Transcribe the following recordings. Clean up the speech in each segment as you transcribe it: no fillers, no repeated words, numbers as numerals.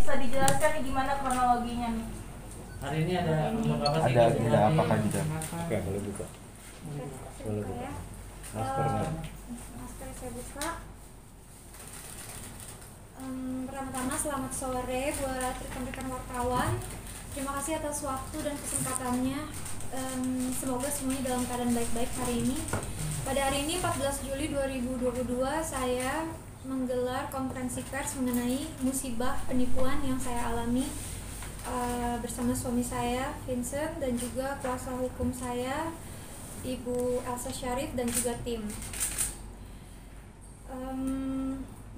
bisa dijelaskan nih gimana kronologinya nih? Hari ini ada untuk apa sih? Ada agenda apa Kak Juda? Oke, boleh buka. Boleh buka. Ya. Maskernya. Masker saya buka. Pertama-tama selamat sore buat rekan-rekan wartawan. Terima kasih atas waktu dan kesempatannya. Semoga semuanya dalam keadaan baik-baik hari ini. Pada hari ini 14 Juli 2022 saya menggelar konferensi pers mengenai musibah penipuan yang saya alami bersama suami saya Vincent dan juga kuasa hukum saya Ibu Elsa Syarif dan juga tim.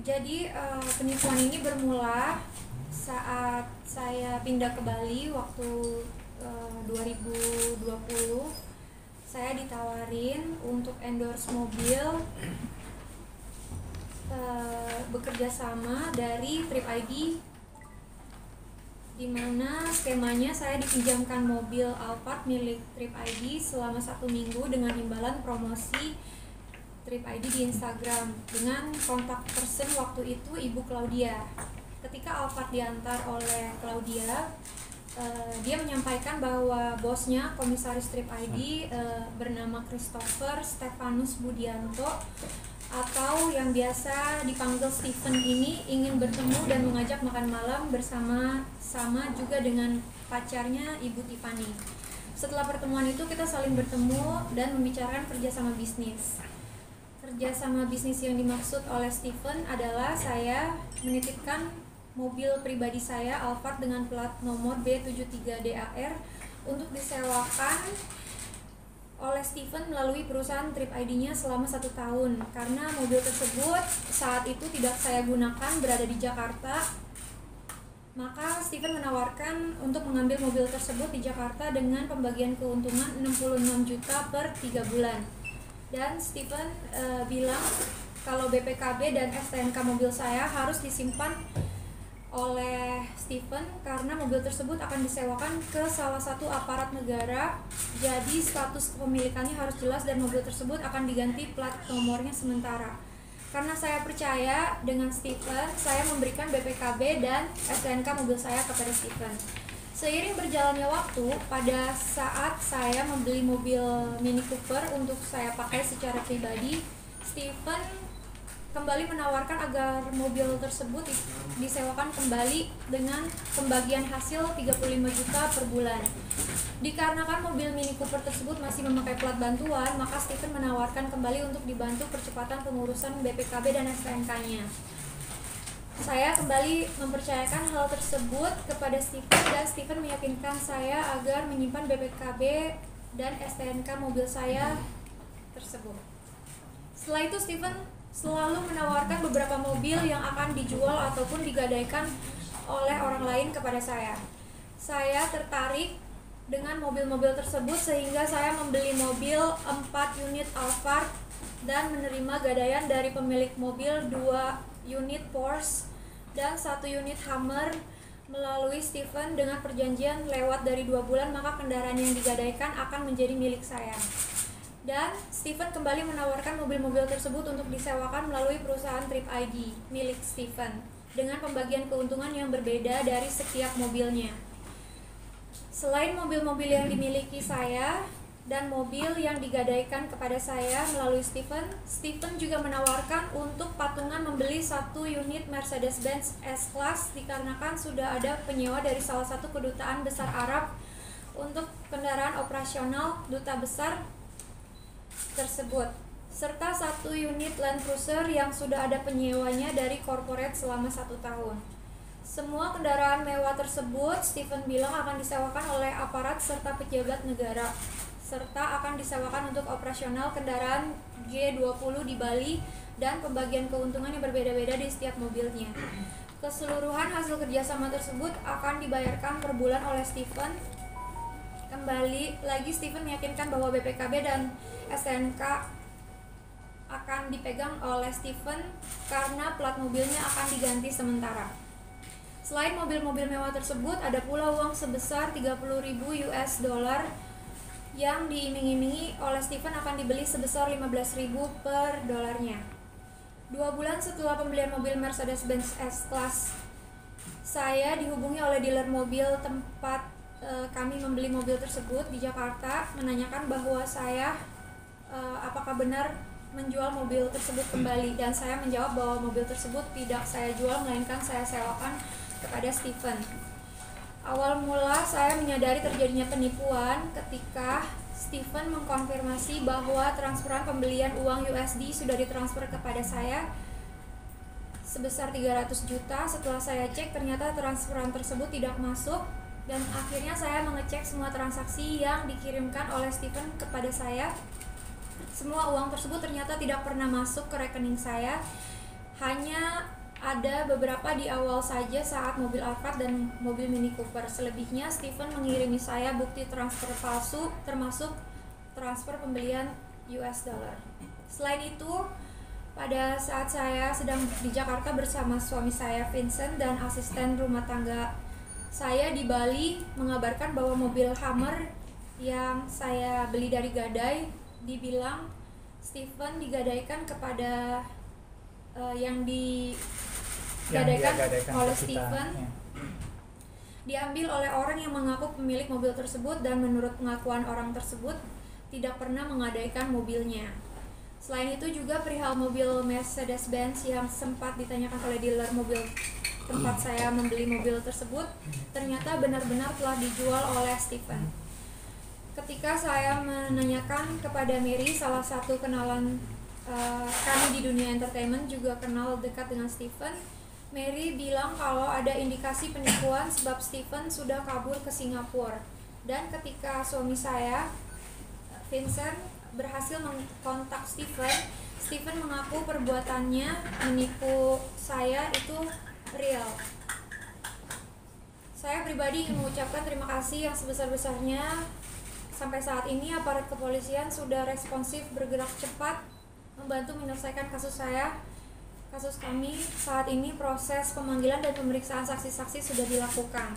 Jadi penipuan ini bermula saat saya pindah ke Bali waktu 2020. Saya ditawarin untuk endorse mobil bekerja sama dari Trip ID, di mana skemanya saya dipinjamkan mobil Alphard milik Trip ID selama 1 minggu dengan imbalan promosi Trip ID di Instagram dengan kontak person waktu itu Ibu Claudia. Ketika Alphard diantar oleh Claudia, dia menyampaikan bahwa bosnya komisaris Trip ID bernama Christopher Stefanus Budianto atau yang biasa dipanggil Stephen ini ingin bertemu dan mengajak makan malam bersama-sama juga dengan pacarnya Ibu Tiffany. Setelah pertemuan itu kita saling bertemu dan membicarakan kerjasama bisnis. Kerjasama bisnis yang dimaksud oleh Stephen adalah saya menitipkan mobil pribadi saya Alphard dengan plat nomor B73DAR untuk disewakan oleh Stephen melalui perusahaan Trip ID-nya selama 1 tahun. Karena mobil tersebut saat itu tidak saya gunakan, berada di Jakarta, maka Stephen menawarkan untuk mengambil mobil tersebut di Jakarta dengan pembagian keuntungan 66 juta per 3 bulan. Dan Stephen bilang kalau BPKB dan STNK mobil saya harus disimpan oleh Stephen karena mobil tersebut akan disewakan ke salah satu aparat negara. Jadi status kepemilikannya harus jelas dan mobil tersebut akan diganti plat nomornya sementara. Karena saya percaya dengan Stephen, saya memberikan BPKB dan STNK mobil saya kepada Stephen. Seiring berjalannya waktu, pada saat saya membeli mobil Mini Cooper untuk saya pakai secara pribadi, Stephen kembali menawarkan agar mobil tersebut disewakan kembali dengan pembagian hasil 35 juta per bulan. Dikarenakan mobil Mini Cooper tersebut masih memakai plat bantuan, maka Stephen menawarkan kembali untuk dibantu percepatan pengurusan BPKB dan STNK-nya. Saya kembali mempercayakan hal tersebut kepada Stephen dan Stephen meyakinkan saya agar menyimpan BPKB dan STNK mobil saya tersebut. Setelah itu Stephen selalu menawarkan beberapa mobil yang akan dijual ataupun digadaikan oleh orang lain kepada saya. Saya tertarik dengan mobil-mobil tersebut sehingga saya membeli mobil 4 unit Alphard dan menerima gadaian dari pemilik mobil 2 unit Porsche dan 1 unit Hummer melalui Stephen dengan perjanjian lewat dari 2 bulan maka kendaraan yang digadaikan akan menjadi milik saya. Dan Stephen kembali menawarkan mobil-mobil tersebut untuk disewakan melalui perusahaan Trip ID milik Stephen dengan pembagian keuntungan yang berbeda dari setiap mobilnya. Selain mobil-mobil yang dimiliki saya dan mobil yang digadaikan kepada saya melalui Stephen, Stephen juga menawarkan untuk patungan membeli 1 unit Mercedes-Benz S-Class dikarenakan sudah ada penyewa dari salah satu kedutaan besar Arab untuk kendaraan operasional duta besar tersebut, serta 1 unit Land Cruiser yang sudah ada penyewanya dari corporate selama 1 tahun. Semua kendaraan mewah tersebut Stephen bilang akan disewakan oleh aparat serta pejabat negara, serta akan disewakan untuk operasional kendaraan G20 di Bali dan pembagian keuntungan yang berbeda-beda di setiap mobilnya. Keseluruhan hasil kerjasama tersebut akan dibayarkan per bulan oleh Stephen. Kembali lagi Stephen meyakinkan bahwa BPKB dan STNK akan dipegang oleh Stephen karena plat mobilnya akan diganti sementara. Selain mobil-mobil mewah tersebut, ada pula uang sebesar 30.000 US dollar yang diiming-imingi oleh Stephen akan dibeli sebesar 15.000 per dolarnya. 2 bulan setelah pembelian mobil Mercedes-Benz S-Class saya dihubungi oleh dealer mobil tempat kami membeli mobil tersebut di Jakarta, menanyakan bahwa saya apakah benar menjual mobil tersebut kembali, dan saya menjawab bahwa mobil tersebut tidak saya jual melainkan saya sewakan kepada Stephen. Awal mula saya menyadari terjadinya penipuan ketika Stephen mengkonfirmasi bahwa transferan pembelian uang USD sudah ditransfer kepada saya sebesar 300 juta. Setelah saya cek, ternyata transferan tersebut tidak masuk, dan akhirnya saya mengecek semua transaksi yang dikirimkan oleh Stephen kepada saya. Semua uang tersebut ternyata tidak pernah masuk ke rekening saya. Hanya ada beberapa di awal saja saat mobil Alphard dan mobil Mini Cooper. Selebihnya Stephen mengirimi saya bukti transfer palsu, termasuk transfer pembelian US dollar. Selain itu, pada saat saya sedang di Jakarta bersama suami saya Vincent dan asisten rumah tangga saya di Bali, mengabarkan bahwa mobil Hummer yang saya beli dari Gadai dibilang Stephen digadaikan kepada yang digadaikan oleh Stephen ya. Diambil oleh orang yang mengaku pemilik mobil tersebut, dan menurut pengakuan orang tersebut tidak pernah menggadaikan mobilnya. Selain itu juga perihal mobil Mercedes-Benz yang sempat ditanyakan oleh dealer mobil tempat saya membeli mobil tersebut, ternyata benar-benar telah dijual oleh Stephen. Ketika saya menanyakan kepada Mary, salah satu kenalan kami di dunia entertainment juga kenal dekat dengan Stephen, Mary bilang kalau ada indikasi penipuan sebab Stephen sudah kabur ke Singapura. Dan ketika suami saya, Vincent, berhasil mengkontak Stephen mengaku perbuatannya menipu saya itu real. Saya pribadi ingin mengucapkan terima kasih yang sebesar-besarnya. Sampai saat ini aparat kepolisian sudah responsif, bergerak cepat, membantu menyelesaikan kasus kami. Saat ini proses pemanggilan dan pemeriksaan saksi-saksi sudah dilakukan.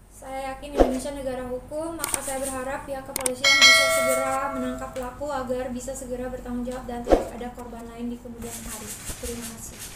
Saya yakin Indonesia negara hukum, maka saya berharap pihak kepolisian bisa segera menangkap pelaku agar bisa segera bertanggung jawab dan tidak ada korban lain di kemudian hari. Terima kasih.